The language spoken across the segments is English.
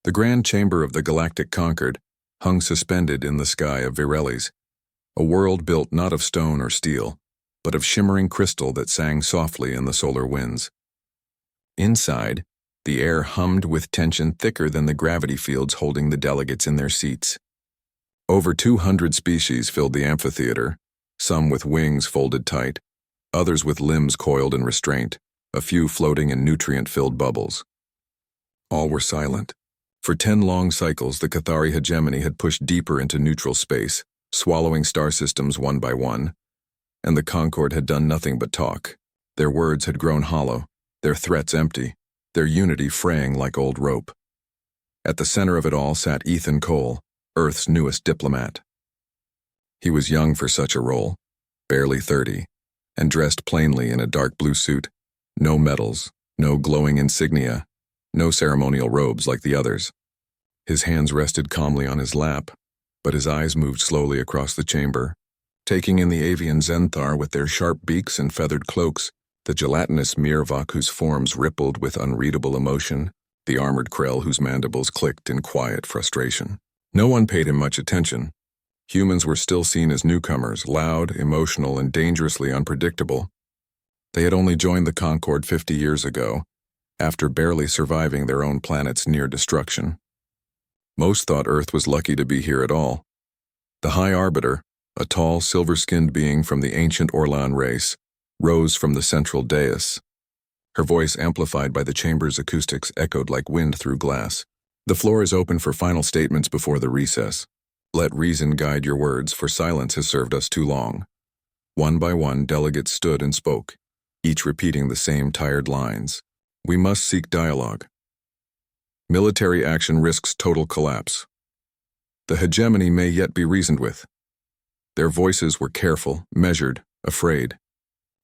The grand chamber of the Galactic Concord hung suspended in the sky of Virelis, a world built not of stone or steel, but of shimmering crystal that sang softly in the solar winds. Inside, the air hummed with tension thicker than the gravity fields holding the delegates in their seats. Over 200 species filled the amphitheater, some with wings folded tight, others with limbs coiled in restraint, a few floating in nutrient-filled bubbles. All were silent. For 10 long cycles, the Cathari hegemony had pushed deeper into neutral space, swallowing star systems one by one, and the Concord had done nothing but talk. Their words had grown hollow, their threats empty, their unity fraying like old rope. At the center of it all sat Ethan Cole, Earth's newest diplomat. He was young for such a role, barely 30, and dressed plainly in a dark blue suit. No medals, no glowing insignia, no ceremonial robes like the others. His hands rested calmly on his lap, but his eyes moved slowly across the chamber, taking in the avian Zenthar with their sharp beaks and feathered cloaks, the gelatinous Mirvok whose forms rippled with unreadable emotion, the armored Krell whose mandibles clicked in quiet frustration. No one paid him much attention. Humans were still seen as newcomers, loud, emotional, and dangerously unpredictable. They had only joined the Concord 50 years ago, after barely surviving their own planet's near destruction. Most thought Earth was lucky to be here at all. The High Arbiter, a tall, silver-skinned being from the ancient Orlan race, rose from the central dais. Her voice, amplified by the chamber's acoustics, echoed like wind through glass. The floor is open for final statements before the recess. Let reason guide your words, for silence has served us too long. One by one, delegates stood and spoke, each repeating the same tired lines. We must seek dialogue. Military action risks total collapse. The hegemony may yet be reasoned with. Their voices were careful, measured, afraid.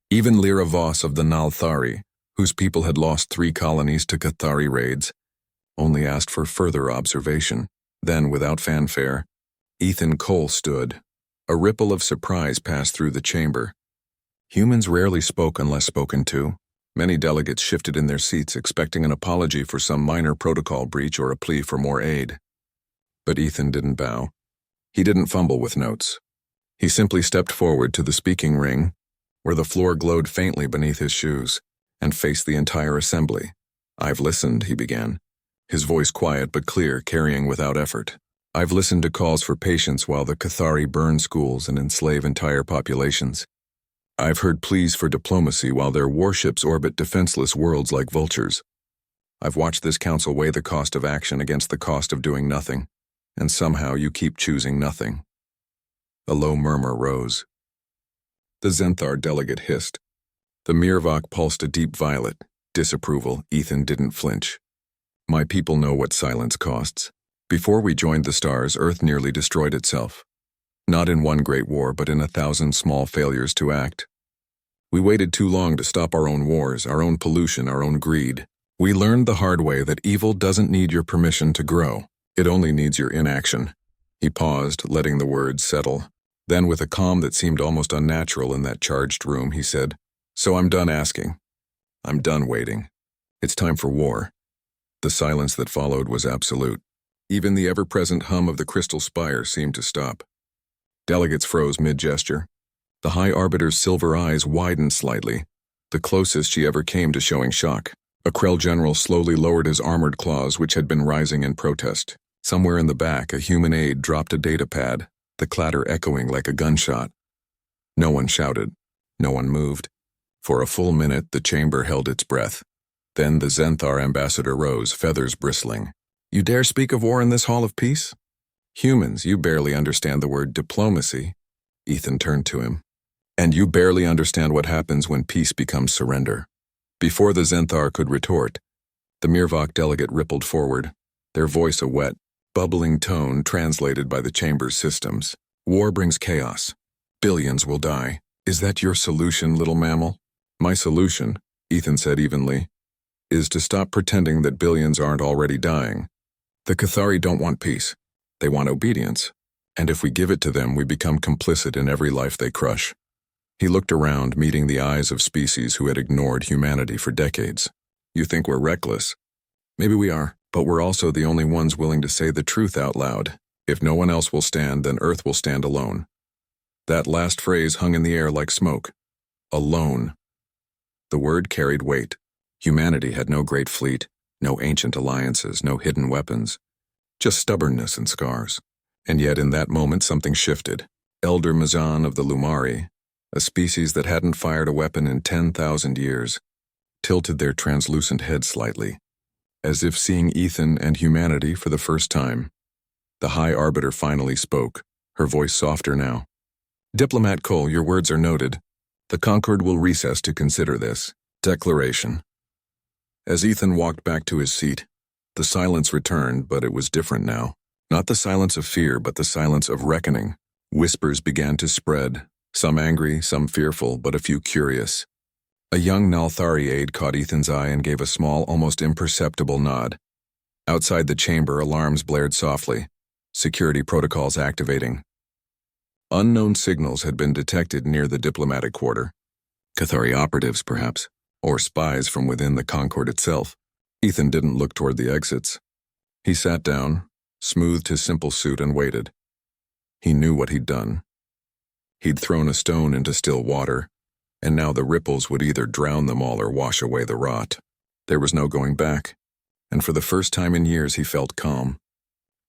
Even Lyra Voss of the Nalthari, whose people had lost 3 colonies to Cathari raids, only asked for further observation. Then, without fanfare, Ethan Cole stood. A ripple of surprise passed through the chamber. Humans rarely spoke unless spoken to. Many delegates shifted in their seats, expecting an apology for some minor protocol breach or a plea for more aid. But Ethan didn't bow. He didn't fumble with notes. He simply stepped forward to the speaking ring, where the floor glowed faintly beneath his shoes, and faced the entire assembly. I've listened, he began, his voice quiet but clear, carrying without effort. I've listened to calls for patience while the Cathari burn schools and enslave entire populations. I've heard pleas for diplomacy while their warships orbit defenseless worlds like vultures. I've watched this council weigh the cost of action against the cost of doing nothing, and somehow you keep choosing nothing. A low murmur rose. The Zenthar delegate hissed. The Mirvok pulsed a deep violet. Disapproval. Ethan didn't flinch. My people know what silence costs. Before we joined the stars, Earth nearly destroyed itself. Not in one great war, but in 1,000 small failures to act. We waited too long to stop our own wars, our own pollution, our own greed. We learned the hard way that evil doesn't need your permission to grow. It only needs your inaction. He paused, letting the words settle. Then, with a calm that seemed almost unnatural in that charged room, he said, So I'm done asking. I'm done waiting. It's time for war. The silence that followed was absolute. Even the ever-present hum of the crystal spire seemed to stop. Delegates froze mid-gesture. The High Arbiter's silver eyes widened slightly, the closest she ever came to showing shock. A Krell general slowly lowered his armored claws, which had been rising in protest. Somewhere in the back, a human aide dropped a data pad, the clatter echoing like a gunshot. No one shouted. No one moved. For a full minute, the chamber held its breath. Then the Zenthar ambassador rose, feathers bristling. You dare speak of war in this hall of peace? Humans, you barely understand the word diplomacy. Ethan turned to him. And you barely understand what happens when peace becomes surrender. Before the Zenthar could retort, the Mirvok delegate rippled forward, their voice a wet, bubbling tone translated by the chamber's systems. War brings chaos. Billions will die. Is that your solution, little mammal? My solution, Ethan said evenly, is to stop pretending that billions aren't already dying. The Cathari don't want peace. They want obedience. And if we give it to them, we become complicit in every life they crush. He looked around, meeting the eyes of species who had ignored humanity for decades. You think we're reckless? Maybe we are. But we're also the only ones willing to say the truth out loud. If no one else will stand, then Earth will stand alone. That last phrase hung in the air like smoke. Alone. The word carried weight. Humanity had no great fleet, no ancient alliances, no hidden weapons. Just stubbornness and scars. And yet in that moment something shifted. Elder Mazan of the Lumari, a species that hadn't fired a weapon in 10,000 years, tilted their translucent head slightly, as if seeing Ethan and humanity for the first time. The High Arbiter finally spoke, her voice softer now. Diplomat Cole, your words are noted. The Concord will recess to consider this. Declaration. As Ethan walked back to his seat, the silence returned, but it was different now. Not the silence of fear, but the silence of reckoning. Whispers began to spread, some angry, some fearful, but a few curious. A young Nalthari aide caught Ethan's eye and gave a small, almost imperceptible nod. Outside the chamber, alarms blared softly, security protocols activating. Unknown signals had been detected near the diplomatic quarter. Cathari operatives, perhaps, or spies from within the Concord itself. Ethan didn't look toward the exits. He sat down, smoothed his simple suit, and waited. He knew what he'd done. He'd thrown a stone into still water, and now the ripples would either drown them all or wash away the rot. There was no going back, and for the first time in years he felt calm.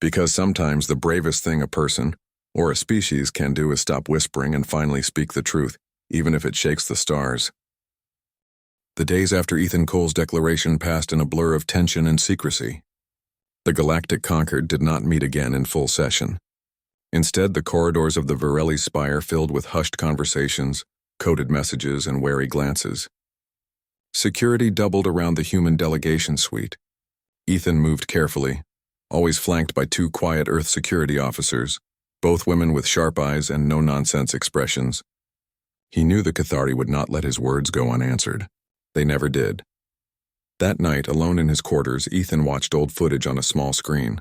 Because sometimes the bravest thing a person, or a species, can do is stop whispering and finally speak the truth, even if it shakes the stars. The days after Ethan Cole's declaration passed in a blur of tension and secrecy. The Galactic Concord did not meet again in full session. Instead, the corridors of the Virelli Spire filled with hushed conversations, coded messages, and wary glances. Security doubled around the human delegation suite. Ethan moved carefully, always flanked by two quiet Earth security officers, both women with sharp eyes and no-nonsense expressions. He knew the Cathari would not let his words go unanswered. They never did. That night, alone in his quarters, Ethan watched old footage on a small screen.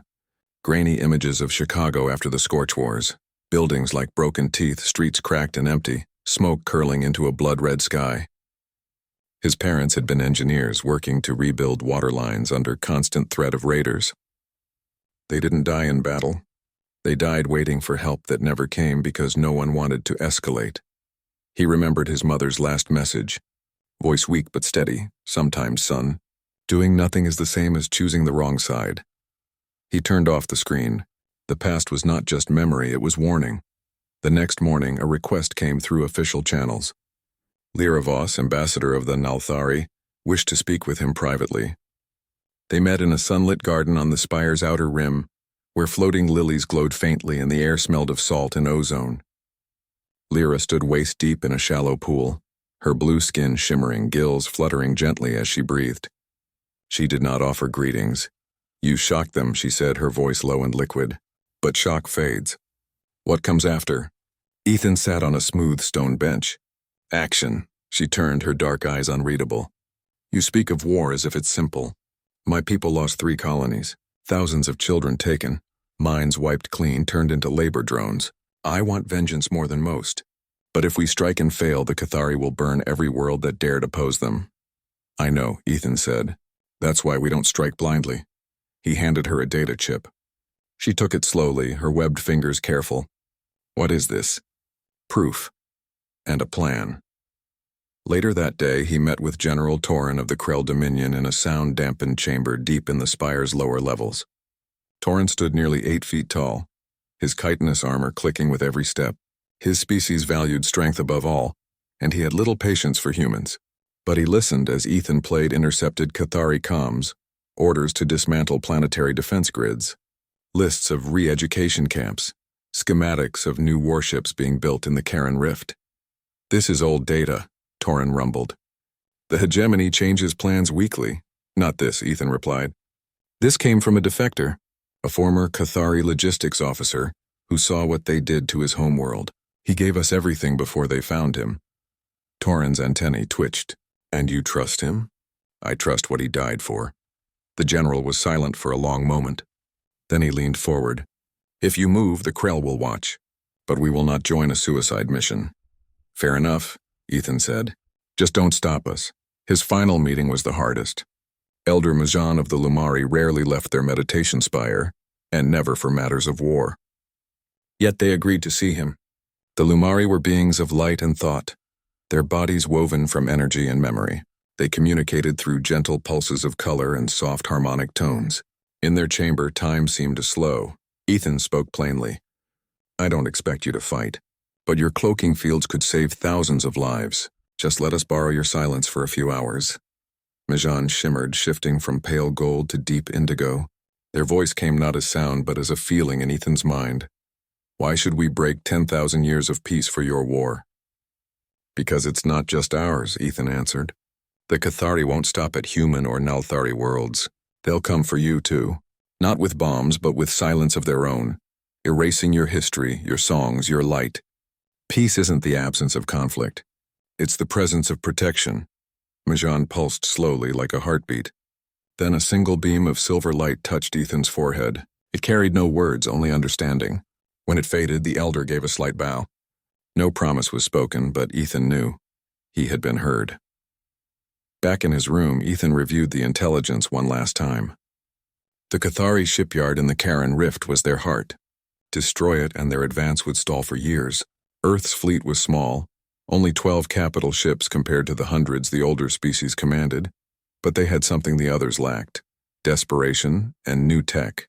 Grainy images of Chicago after the Scorch Wars. Buildings like broken teeth, streets cracked and empty, smoke curling into a blood-red sky. His parents had been engineers working to rebuild water lines under constant threat of raiders. They didn't die in battle. They died waiting for help that never came because no one wanted to escalate. He remembered his mother's last message. Voice weak but steady, sometimes, son. Doing nothing is the same as choosing the wrong side. He turned off the screen. The past was not just memory, it was warning. The next morning, a request came through official channels. Lyra Voss, ambassador of the Nalthari, wished to speak with him privately. They met in a sunlit garden on the spire's outer rim, where floating lilies glowed faintly and the air smelled of salt and ozone. Lyra stood waist-deep in a shallow pool, her blue skin shimmering, gills fluttering gently as she breathed. She did not offer greetings. You shocked them, she said, her voice low and liquid. But shock fades. What comes after? Ethan sat on a smooth stone bench. Action. She turned, her dark eyes unreadable. You speak of war as if it's simple. My people lost 3 colonies, thousands of children taken, mines wiped clean, turned into labor drones. I want vengeance more than most. But if we strike and fail, the Cathari will burn every world that dared oppose them. I know, Ethan said. That's why we don't strike blindly. He handed her a data chip. She took it slowly, her webbed fingers careful. What is this? Proof. And a plan. Later that day, he met with General Torin of the Krell Dominion in a sound-dampened chamber deep in the spire's lower levels. Torin stood nearly 8 feet tall, his chitinous armor clicking with every step. His species valued strength above all, and he had little patience for humans. But he listened as Ethan played intercepted Cathari comms, orders to dismantle planetary defense grids, lists of re-education camps, schematics of new warships being built in the Karen Rift. This is old data, Torin rumbled. The hegemony changes plans weekly. Not this, Ethan replied. This came from a defector, a former Cathari logistics officer who saw what they did to his homeworld. He gave us everything before they found him. Torin's antennae twitched. And you trust him? I trust what he died for. The general was silent for a long moment. Then he leaned forward. If you move, the Krell will watch. But we will not join a suicide mission. Fair enough, Ethan said. Just don't stop us. His final meeting was the hardest. Elder Majan of the Lumari rarely left their meditation spire, and never for matters of war. Yet they agreed to see him. The Lumari were beings of light and thought, their bodies woven from energy and memory. They communicated through gentle pulses of color and soft harmonic tones. In their chamber, time seemed to slow. Ethan spoke plainly. I don't expect you to fight, but your cloaking fields could save thousands of lives. Just let us borrow your silence for a few hours. Majan shimmered, shifting from pale gold to deep indigo. Their voice came not as sound, but as a feeling in Ethan's mind. Why should we break 10,000 years of peace for your war? Because it's not just ours, Ethan answered. The Cathari won't stop at human or Nalthari worlds. They'll come for you too. Not with bombs, but with silence of their own. Erasing your history, your songs, your light. Peace isn't the absence of conflict. It's the presence of protection. Majan pulsed slowly like a heartbeat. Then a single beam of silver light touched Ethan's forehead. It carried no words, only understanding. When it faded, the elder gave a slight bow. No promise was spoken, but Ethan knew. He had been heard. Back in his room, Ethan reviewed the intelligence one last time. The Cathari shipyard in the Karen Rift was their heart. Destroy it and their advance would stall for years. Earth's fleet was small, only 12 capital ships compared to the hundreds the older species commanded, but they had something the others lacked: desperation and new tech.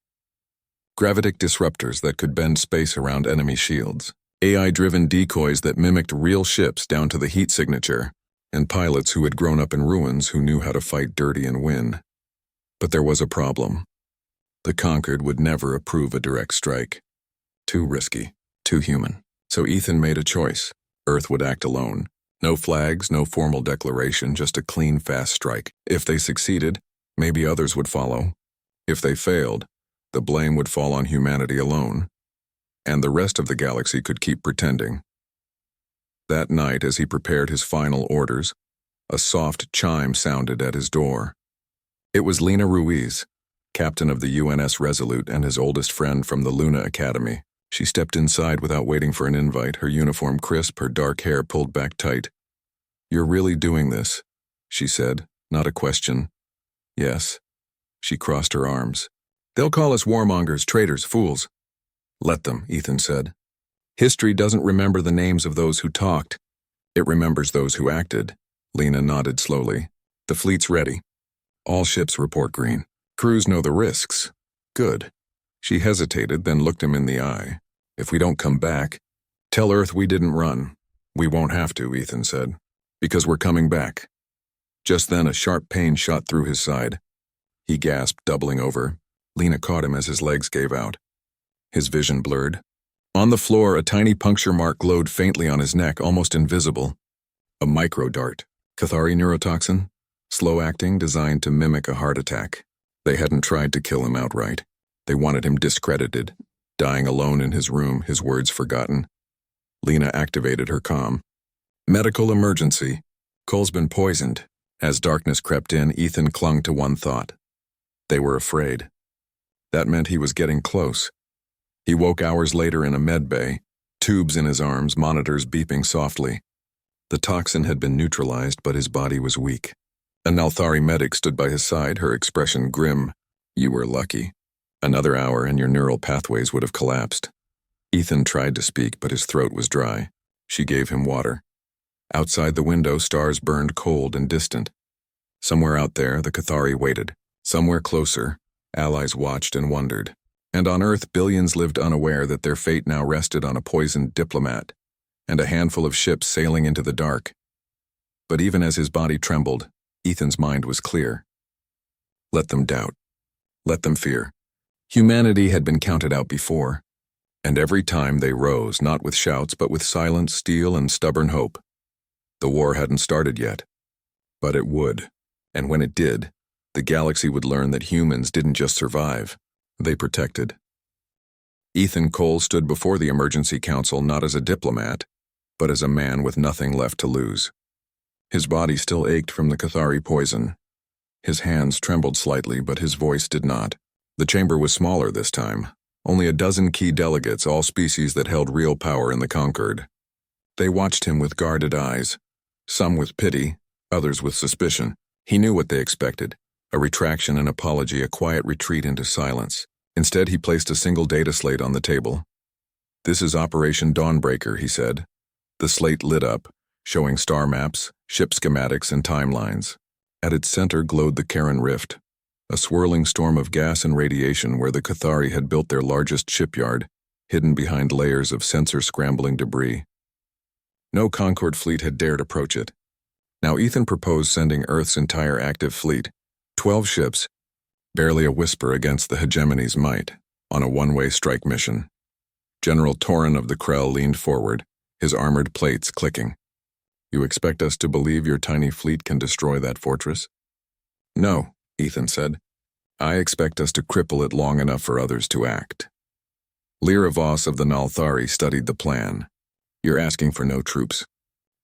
Gravitic disruptors that could bend space around enemy shields, AI-driven decoys that mimicked real ships down to the heat signature, and pilots who had grown up in ruins who knew how to fight dirty and win. But there was a problem. The Conquered would never approve a direct strike. Too risky, too human. So Ethan made a choice. Earth would act alone. No flags, no formal declaration, just a clean, fast strike. If they succeeded, maybe others would follow. If they failed, the blame would fall on humanity alone, and the rest of the galaxy could keep pretending. That night, as he prepared his final orders, a soft chime sounded at his door. It was Lena Ruiz, captain of the UNS Resolute and his oldest friend from the Luna Academy. She stepped inside without waiting for an invite, her uniform crisp, her dark hair pulled back tight. "You're really doing this," she said, not a question. "Yes." She crossed her arms. "They'll call us warmongers, traitors, fools." "Let them," Ethan said. "History doesn't remember the names of those who talked. It remembers those who acted." Lena nodded slowly. "The fleet's ready. All ships report green. Crews know the risks. Good." She hesitated, then looked him in the eye. "If we don't come back, tell Earth we didn't run." "We won't have to," Ethan said, "because we're coming back." Just then a sharp pain shot through his side. He gasped, doubling over. Lena caught him as his legs gave out. His vision blurred. On the floor, a tiny puncture mark glowed faintly on his neck, almost invisible. A microdart. Cathari neurotoxin? Slow-acting, designed to mimic a heart attack. They hadn't tried to kill him outright. They wanted him discredited, dying alone in his room, his words forgotten. Lena activated her comm. "Medical emergency. Cole's been poisoned." As darkness crept in, Ethan clung to one thought. They were afraid. That meant he was getting close. He woke hours later in a med bay, tubes in his arms, monitors beeping softly. The toxin had been neutralized, but his body was weak. A Nalthari medic stood by his side, her expression grim. "You were lucky. Another hour and your neural pathways would have collapsed." Ethan tried to speak, but his throat was dry. She gave him water. Outside the window, stars burned cold and distant. Somewhere out there, the Cathari waited. Somewhere closer, allies watched and wondered. And on Earth, billions lived unaware that their fate now rested on a poisoned diplomat and a handful of ships sailing into the dark. But even as his body trembled, Ethan's mind was clear. Let them doubt. Let them fear. Humanity had been counted out before, and every time they rose, not with shouts, but with silent steel and stubborn hope. The war hadn't started yet, but it would, and when it did, the galaxy would learn that humans didn't just survive, they protected. Ethan Cole stood before the emergency council not as a diplomat, but as a man with nothing left to lose. His body still ached from the Cathari poison. His hands trembled slightly, but his voice did not. The chamber was smaller this time. Only a dozen key delegates, all species that held real power in the Conquered. They watched him with guarded eyes, some with pity, others with suspicion. He knew what they expected. A retraction, an apology, a quiet retreat into silence. Instead, he placed a single data slate on the table. "This is Operation Dawnbreaker," he said. The slate lit up, showing star maps, ship schematics, and timelines. At its center glowed the Karen Rift, a swirling storm of gas and radiation where the Cathari had built their largest shipyard, hidden behind layers of sensor-scrambling debris. No Concord fleet had dared approach it. Now Ethan proposed sending Earth's entire active fleet, 12 ships, barely a whisper against the hegemony's might, on a one-way strike mission. General Torin of the Krell leaned forward, his armored plates clicking. "You expect us to believe your tiny fleet can destroy that fortress?" "No," Ethan said. "I expect us to cripple it long enough for others to act." Lyra Voss of the Nalthari studied the plan. "You're asking for no troops.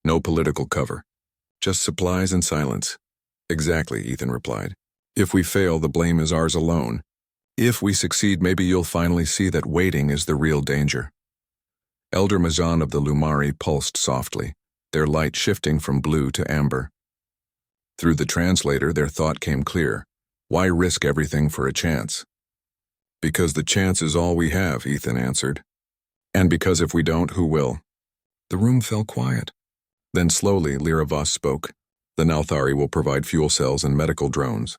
No political cover. Just supplies and silence." "Exactly," Ethan replied. "If we fail, the blame is ours alone. If we succeed, maybe you'll finally see that waiting is the real danger." Elder Mazan of the Lumari pulsed softly, their light shifting from blue to amber. Through the translator, their thought came clear. Why risk everything for a chance? "Because the chance is all we have," Ethan answered. "And because if we don't, who will?" The room fell quiet. Then slowly, Lyra Voss spoke. "The Nalthari will provide fuel cells and medical drones.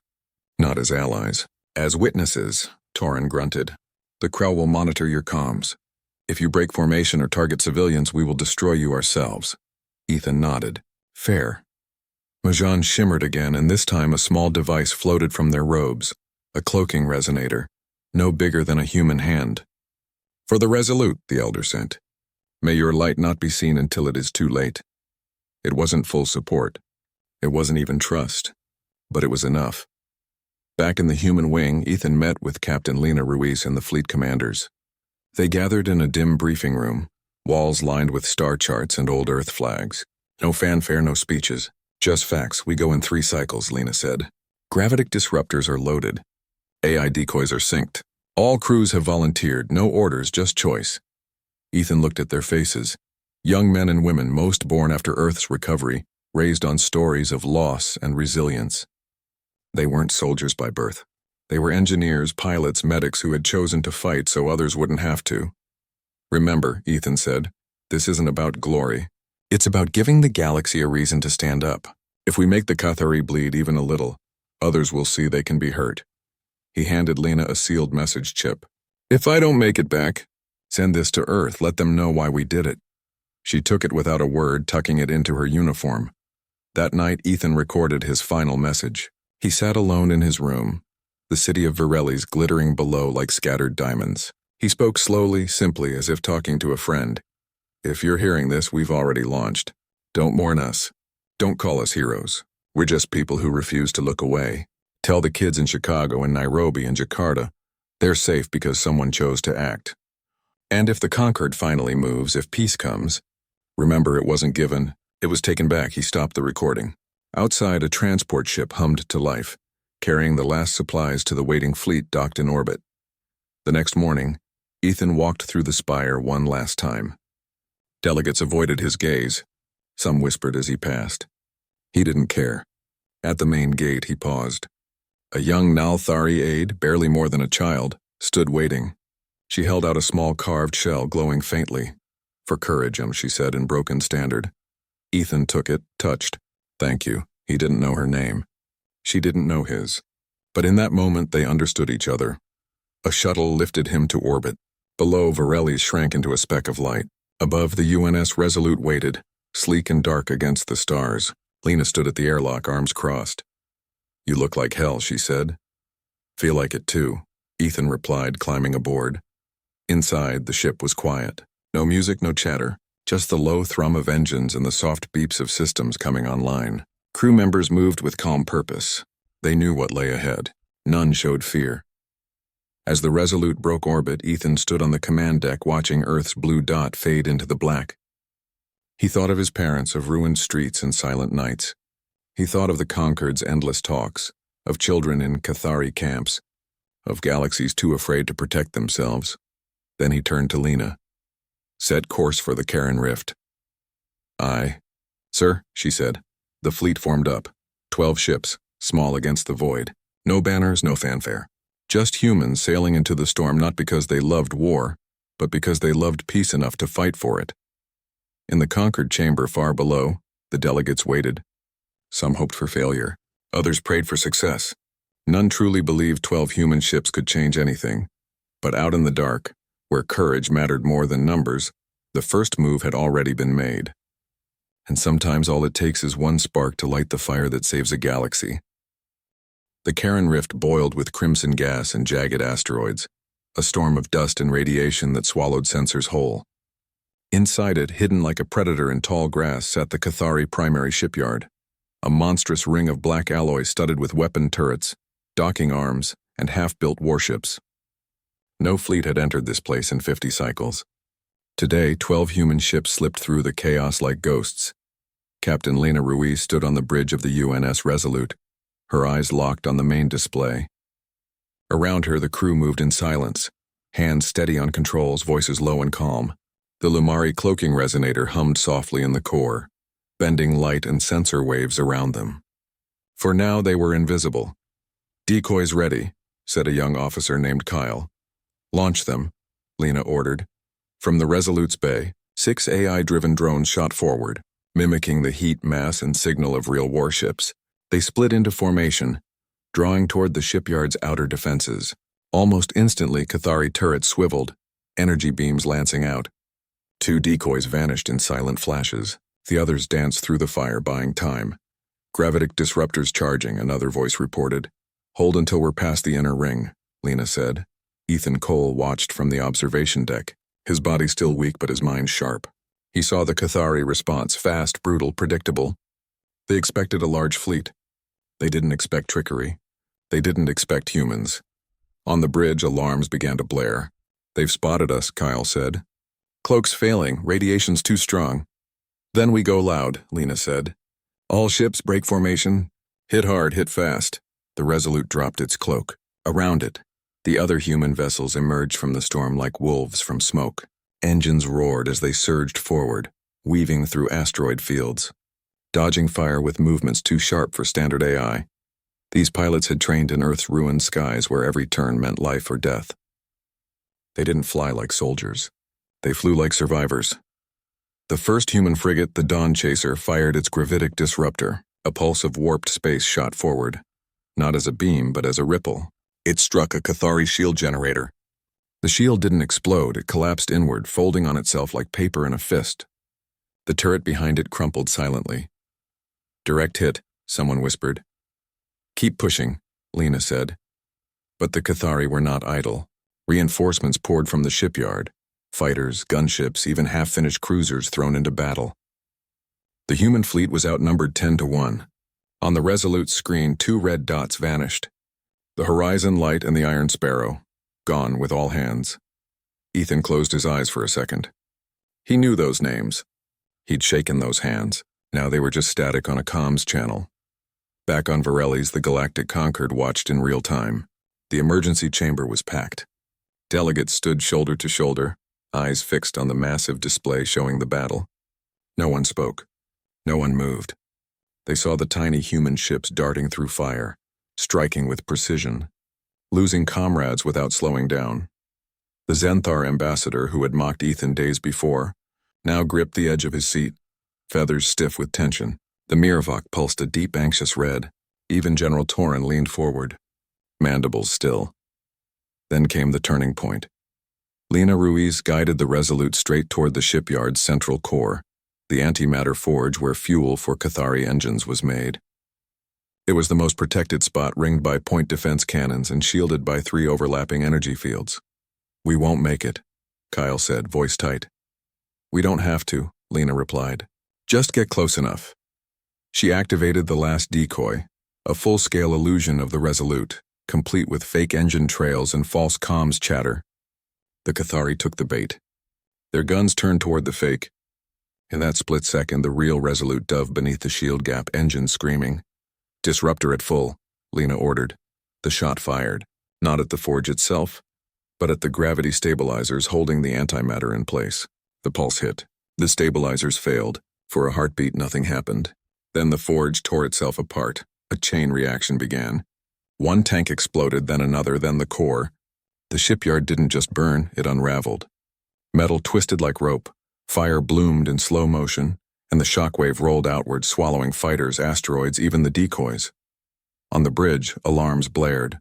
Not as allies. As witnesses," Torin grunted. "The Krell will monitor your comms. If you break formation or target civilians, we will destroy you ourselves." Ethan nodded. "Fair." Majan shimmered again, and this time a small device floated from their robes, a cloaking resonator, no bigger than a human hand. "For the Resolute," the Elder sent. "May your light not be seen until it is too late." It wasn't full support. It wasn't even trust. But it was enough. Back in the human wing, Ethan met with Captain Lena Ruiz and the fleet commanders. They gathered in a dim briefing room, walls lined with star charts and old Earth flags. "No fanfare, no speeches. Just facts. We go in 3 cycles," Lena said. "Gravitic disruptors are loaded. AI decoys are synced. All crews have volunteered. No orders, just choice." Ethan looked at their faces. Young men and women, most born after Earth's recovery, raised on stories of loss and resilience. They weren't soldiers by birth. They were engineers, pilots, medics who had chosen to fight so others wouldn't have to. "Remember," Ethan said, "this isn't about glory. It's about giving the galaxy a reason to stand up. If we make the Cathari bleed even a little, others will see they can be hurt." He handed Lena a sealed message chip. "If I don't make it back, send this to Earth. Let them know why we did it." She took it without a word, tucking it into her uniform. That night, Ethan recorded his final message. He sat alone in his room, the city of Virellis glittering below like scattered diamonds. He spoke slowly, simply, as if talking to a friend. "If you're hearing this, we've already launched. Don't mourn us. Don't call us heroes. We're just people who refuse to look away. Tell the kids in Chicago and Nairobi and Jakarta they're safe because someone chose to act. And if the Concord finally moves, if peace comes, remember it wasn't given, it was taken back." He stopped the recording. Outside, a transport ship hummed to life, carrying the last supplies to the waiting fleet docked in orbit. The next morning, Ethan walked through the spire one last time. Delegates avoided his gaze. Some whispered as he passed. He didn't care. At the main gate, he paused. A young Nalthari aide, barely more than a child, stood waiting. She held out a small carved shell glowing faintly. "For courage," she said in broken standard. Ethan took it, touched. "Thank you." He didn't know her name. She didn't know his. But in that moment, they understood each other. A shuttle lifted him to orbit. Below, Virellis shrank into a speck of light. Above, the UNS Resolute waited, sleek and dark against the stars. Lena stood at the airlock, arms crossed. "You look like hell," she said. "Feel like it too," Ethan replied, climbing aboard. Inside, the ship was quiet. No music, no chatter, just the low thrum of engines and the soft beeps of systems coming online. Crew members moved with calm purpose. They knew what lay ahead. None showed fear. As the Resolute broke orbit, Ethan stood on the command deck watching Earth's blue dot fade into the black. He thought of his parents, of ruined streets and silent nights. He thought of the Concord's endless talks, of children in Cathari camps, of galaxies too afraid to protect themselves. Then he turned to Lena. "Set course for the Karen Rift." "Aye." "Sir," she said. The fleet formed up. 12 ships, small against the void. No banners, no fanfare. Just humans sailing into the storm not because they loved war, but because they loved peace enough to fight for it. In the conquered chamber far below, the delegates waited. Some hoped for failure. Others prayed for success. None truly believed 12 human ships could change anything. But out in the dark, where courage mattered more than numbers, the first move had already been made. And sometimes all it takes is one spark to light the fire that saves a galaxy. The Charon Rift boiled with crimson gas and jagged asteroids, a storm of dust and radiation that swallowed sensors whole. Inside it, hidden like a predator in tall grass, sat the Cathari primary shipyard, a monstrous ring of black alloy studded with weapon turrets, docking arms, and half-built warships. No fleet had entered this place in 50 cycles. Today, 12 human ships slipped through the chaos like ghosts. Captain Lena Ruiz stood on the bridge of the UNS Resolute, her eyes locked on the main display. Around her, the crew moved in silence, hands steady on controls, voices low and calm. The Lumari cloaking resonator hummed softly in the core, bending light and sensor waves around them. For now, they were invisible. "Decoys ready," said a young officer named Kyle. "Launch them," Lena ordered. From the Resolute's bay, 6 AI-driven drones shot forward, mimicking the heat, mass, and signal of real warships. They split into formation, drawing toward the shipyard's outer defenses. Almost instantly, Cathari turrets swiveled, energy beams lancing out. 2 decoys vanished in silent flashes. The others danced through the fire, buying time. "Gravitic disruptors charging," another voice reported. "Hold until we're past the inner ring," Lena said. Ethan Cole watched from the observation deck, his body still weak but his mind sharp. He saw the Cathari response, fast, brutal, predictable. They expected a large fleet. They didn't expect trickery. They didn't expect humans. On the bridge, alarms began to blare. "They've spotted us," Kyle said. "Cloak's failing, radiation's too strong." "Then we go loud," Lena said. "All ships break formation. Hit hard, hit fast." The Resolute dropped its cloak. Around it, the other human vessels emerged from the storm like wolves from smoke. Engines roared as they surged forward, weaving through asteroid fields, dodging fire with movements too sharp for standard AI. These pilots had trained in Earth's ruined skies where every turn meant life or death. They didn't fly like soldiers. They flew like survivors. The first human frigate, the Dawn Chaser, fired its gravitic disruptor. A pulse of warped space shot forward, not as a beam but as a ripple. It struck a Cathari shield generator. The shield didn't explode, it collapsed inward, folding on itself like paper in a fist. The turret behind it crumpled silently. "Direct hit," someone whispered. "Keep pushing," Lena said. But the Cathari were not idle. Reinforcements poured from the shipyard. Fighters, gunships, even half-finished cruisers thrown into battle. The human fleet was outnumbered 10-1. On the Resolute's screen, 2 red dots vanished. The Horizon Light and the Iron Sparrow, gone with all hands. Ethan closed his eyes for a second. He knew those names. He'd shaken those hands. Now they were just static on a comms channel. Back on Varelli's, the Galactic Concord watched in real time. The emergency chamber was packed. Delegates stood shoulder to shoulder, eyes fixed on the massive display showing the battle. No one spoke. No one moved. They saw the tiny human ships darting through fire, striking with precision, losing comrades without slowing down. The Zenthar ambassador, who had mocked Ethan days before, now gripped the edge of his seat, feathers stiff with tension. The Miravok pulsed a deep, anxious red. Even General Torin leaned forward, mandibles still. Then came the turning point. Lena Ruiz guided the Resolute straight toward the shipyard's central core, the antimatter forge where fuel for Cathari engines was made. It was the most protected spot, ringed by point defense cannons and shielded by 3 overlapping energy fields. "We won't make it," Kyle said, voice tight. "We don't have to," Lena replied. "Just get close enough." She activated the last decoy, a full-scale illusion of the Resolute, complete with fake engine trails and false comms chatter. The Cathari took the bait. Their guns turned toward the fake. In that split second, the real Resolute dove beneath the shield gap, engine screaming. "Disruptor at full," Lena ordered. The shot fired, not at the forge itself, but at the gravity stabilizers holding the antimatter in place. The pulse hit. The stabilizers failed. For a heartbeat, nothing happened. Then the forge tore itself apart. A chain reaction began. One tank exploded, then another, then the core. The shipyard didn't just burn, it unraveled. Metal twisted like rope, fire bloomed in slow motion, and the shockwave rolled outward, swallowing fighters, asteroids, even the decoys. On the bridge, alarms blared.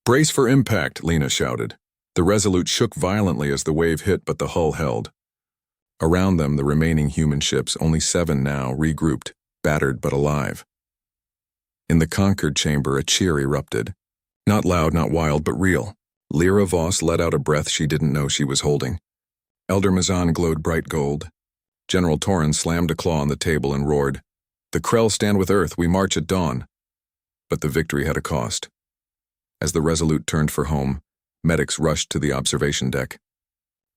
"Brace for impact," Lena shouted. The Resolute shook violently as the wave hit, but the hull held. Around them, the remaining human ships, only 7 now, regrouped, battered but alive. In the conquered chamber, a cheer erupted. Not loud, not wild, but real. Lyra Voss let out a breath she didn't know she was holding. Elder Mazan glowed bright gold. General Torrin slammed a claw on the table and roared, "The Krell stand with Earth, we march at dawn." But the victory had a cost. As the Resolute turned for home, medics rushed to the observation deck.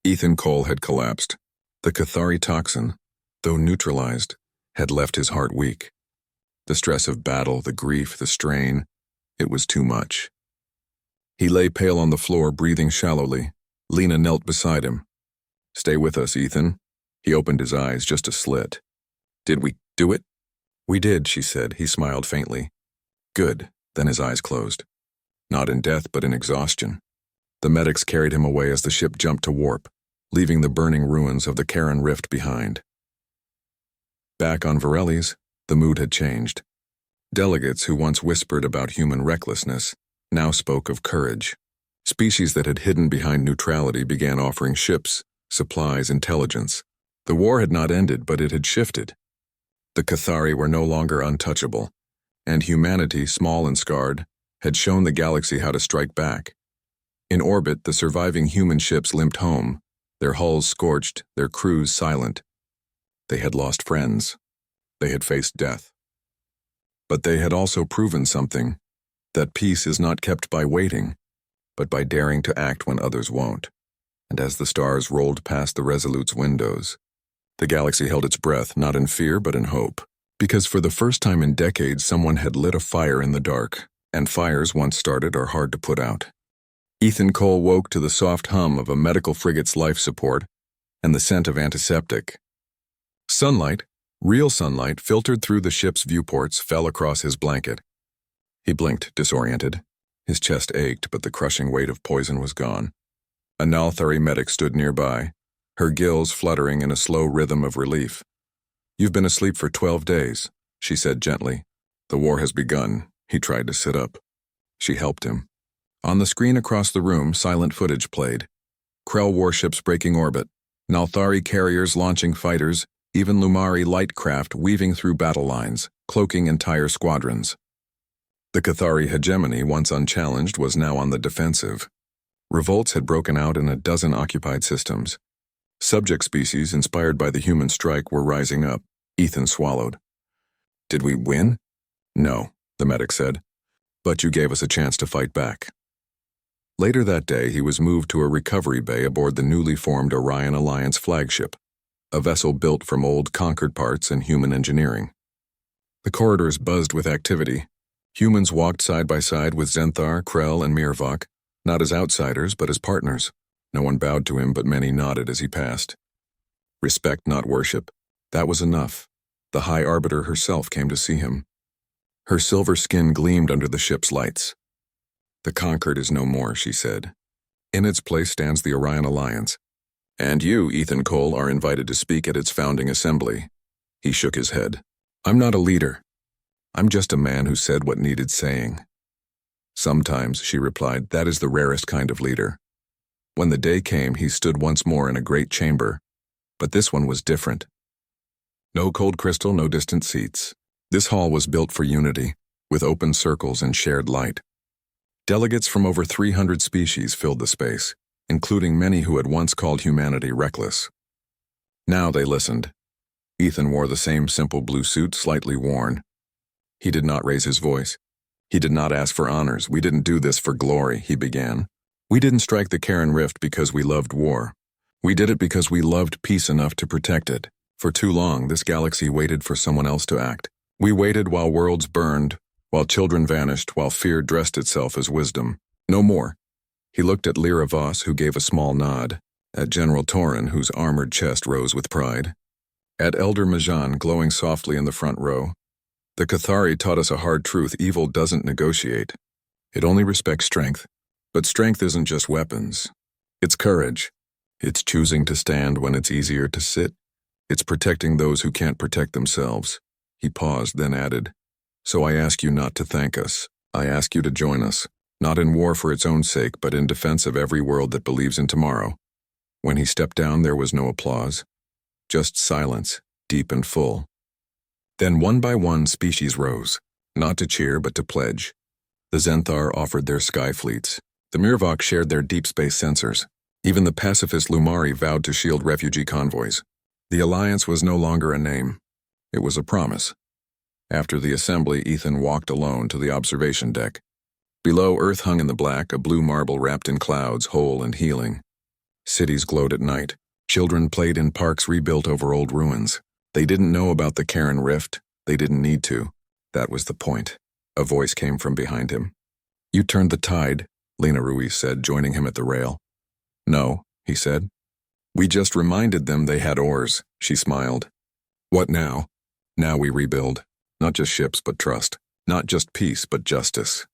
Ethan Cole had collapsed. The Cathari toxin, though neutralized, had left his heart weak. The stress of battle, the grief, the strain, it was too much. He lay pale on the floor, breathing shallowly. Lena knelt beside him. "Stay with us, Ethan." He opened his eyes, just a slit. "Did we do it?" "We did," she said. He smiled faintly. "Good." Then his eyes closed. Not in death, but in exhaustion. The medics carried him away as the ship jumped to warp, leaving the burning ruins of the Karen Rift behind. Back on Varelli's, the mood had changed. Delegates who once whispered about human recklessness now spoke of courage. Species that had hidden behind neutrality began offering ships, supplies, intelligence. The war had not ended, but it had shifted. The Cathari were no longer untouchable, and humanity, small and scarred, had shown the galaxy how to strike back. In orbit, the surviving human ships limped home, their hulls scorched, their crews silent. They had lost friends. They had faced death. But they had also proven something, that peace is not kept by waiting, but by daring to act when others won't. And as the stars rolled past the Resolute's windows, the galaxy held its breath, not in fear but in hope. Because for the first time in decades, someone had lit a fire in the dark, and fires once started are hard to put out. Ethan Cole woke to the soft hum of a medical frigate's life support and the scent of antiseptic. Sunlight, real sunlight, filtered through the ship's viewports, fell across his blanket. He blinked, disoriented. His chest ached, but the crushing weight of poison was gone. A Nalthari medic stood nearby, her gills fluttering in a slow rhythm of relief. "You've been asleep for 12 days, she said gently. "The war has begun." He tried to sit up. She helped him. On the screen across the room, silent footage played. Krell warships breaking orbit, Nalthari carriers launching fighters, even Lumari light craft weaving through battle lines, cloaking entire squadrons. The Cathari hegemony, once unchallenged, was now on the defensive. Revolts had broken out in a dozen occupied systems. Subject species, inspired by the human strike, were rising up. Ethan swallowed. "Did we win?" "No," the medic said. "But you gave us a chance to fight back." Later that day, he was moved to a recovery bay aboard the newly formed Orion Alliance flagship, a vessel built from old conquered parts and human engineering. The corridors buzzed with activity. Humans walked side by side with Zenthar, Krell, and Mirvok, not as outsiders, but as partners. No one bowed to him, but many nodded as he passed. Respect, not worship. That was enough. The High Arbiter herself came to see him. Her silver skin gleamed under the ship's lights. "The conquered is no more," she said. "In its place stands the Orion Alliance. And you, Ethan Cole, are invited to speak at its founding assembly." He shook his head. "I'm not a leader. I'm just a man who said what needed saying." "Sometimes," she replied, "that is the rarest kind of leader." When the day came, he stood once more in a great chamber. But this one was different. No cold crystal, no distant seats. This hall was built for unity, with open circles and shared light. Delegates from over 300 species filled the space, including many who had once called humanity reckless. Now they listened. Ethan wore the same simple blue suit, slightly worn. He did not raise his voice. He did not ask for honors. "We didn't do this for glory," he began. "We didn't strike the Karen Rift because we loved war. We did it because we loved peace enough to protect it. For too long, this galaxy waited for someone else to act. We waited while worlds burned, while children vanished, while fear dressed itself as wisdom. No more." He looked at Lyra Voss, who gave a small nod, at General Torrin, whose armored chest rose with pride, at Elder Majan, glowing softly in the front row. "The Cathari taught us a hard truth: evil doesn't negotiate. It only respects strength. But strength isn't just weapons. It's courage. It's choosing to stand when it's easier to sit. It's protecting those who can't protect themselves. He paused, then added, "So I ask you not to thank us. I ask you to join us, not in war for its own sake, but in defense of every world that believes in tomorrow." When he stepped down, there was no applause. Just silence, deep and full. Then one by one species rose, not to cheer but to pledge. The Zenthar offered their sky fleets. The Mirvok shared their deep space sensors. Even the pacifist Lumari vowed to shield refugee convoys. The alliance was no longer a name. It was a promise. After the assembly, Ethan walked alone to the observation deck. Below, Earth hung in the black, a blue marble wrapped in clouds, whole and healing. Cities glowed at night. Children played in parks rebuilt over old ruins. They didn't know about the Karen Rift. They didn't need to. That was the point. A voice came from behind him. "You turned the tide," Lena Ruiz said, joining him at the rail. "No," he said. "We just reminded them they had oars," she smiled. "What now?" "Now we rebuild. Not just ships, but trust. Not just peace, but justice."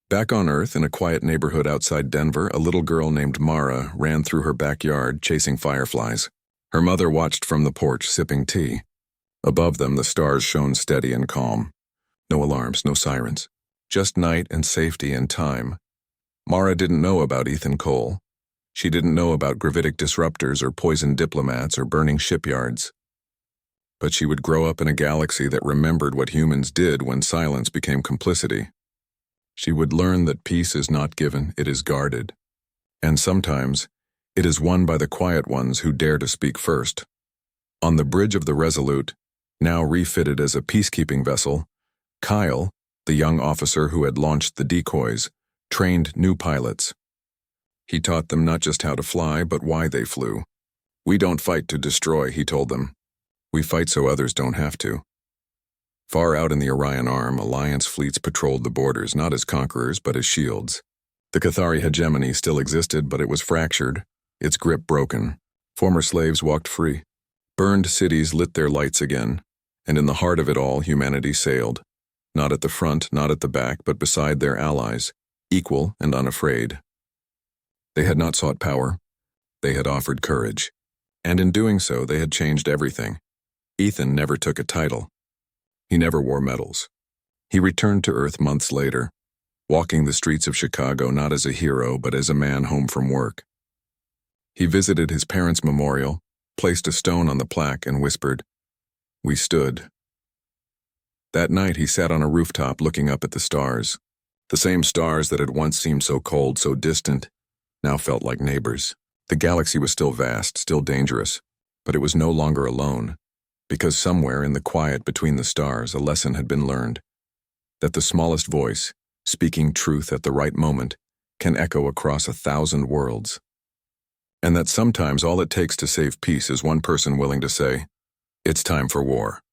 Back on Earth, in a quiet neighborhood outside Denver, a little girl named Mara ran through her backyard, chasing fireflies. Her mother watched from the porch, sipping tea. Above them, the stars shone steady and calm. No alarms, no sirens. Just night and safety and time. Mara didn't know about Ethan Cole. She didn't know about gravitic disruptors or poisoned diplomats or burning shipyards. But she would grow up in a galaxy that remembered what humans did when silence became complicity. She would learn that peace is not given, it is guarded. And sometimes, it is won by the quiet ones who dare to speak first. On the bridge of the Resolute, now refitted as a peacekeeping vessel, Kyle, the young officer who had launched the decoys, trained new pilots. He taught them not just how to fly, but why they flew. "We don't fight to destroy," he told them. "We fight so others don't have to." Far out in the Orion Arm, Alliance fleets patrolled the borders, not as conquerors, but as shields. The Cathari hegemony still existed, but it was fractured, its grip broken. Former slaves walked free. Burned cities lit their lights again, and in the heart of it all, humanity sailed. Not at the front, not at the back, but beside their allies, equal and unafraid. They had not sought power. They had offered courage. And in doing so, they had changed everything. Ethan never took a title. He never wore medals. He returned to Earth months later, walking the streets of Chicago not as a hero, but as a man home from work. He visited his parents' memorial, placed a stone on the plaque, and whispered, "We stood." That night he sat on a rooftop looking up at the stars. The same stars that had once seemed so cold, so distant, now felt like neighbors. The galaxy was still vast, still dangerous, but it was no longer alone, because somewhere in the quiet between the stars a lesson had been learned, that the smallest voice, speaking truth at the right moment, can echo across 1,000 worlds. And that sometimes all it takes to save peace is one person willing to say, "It's time for war."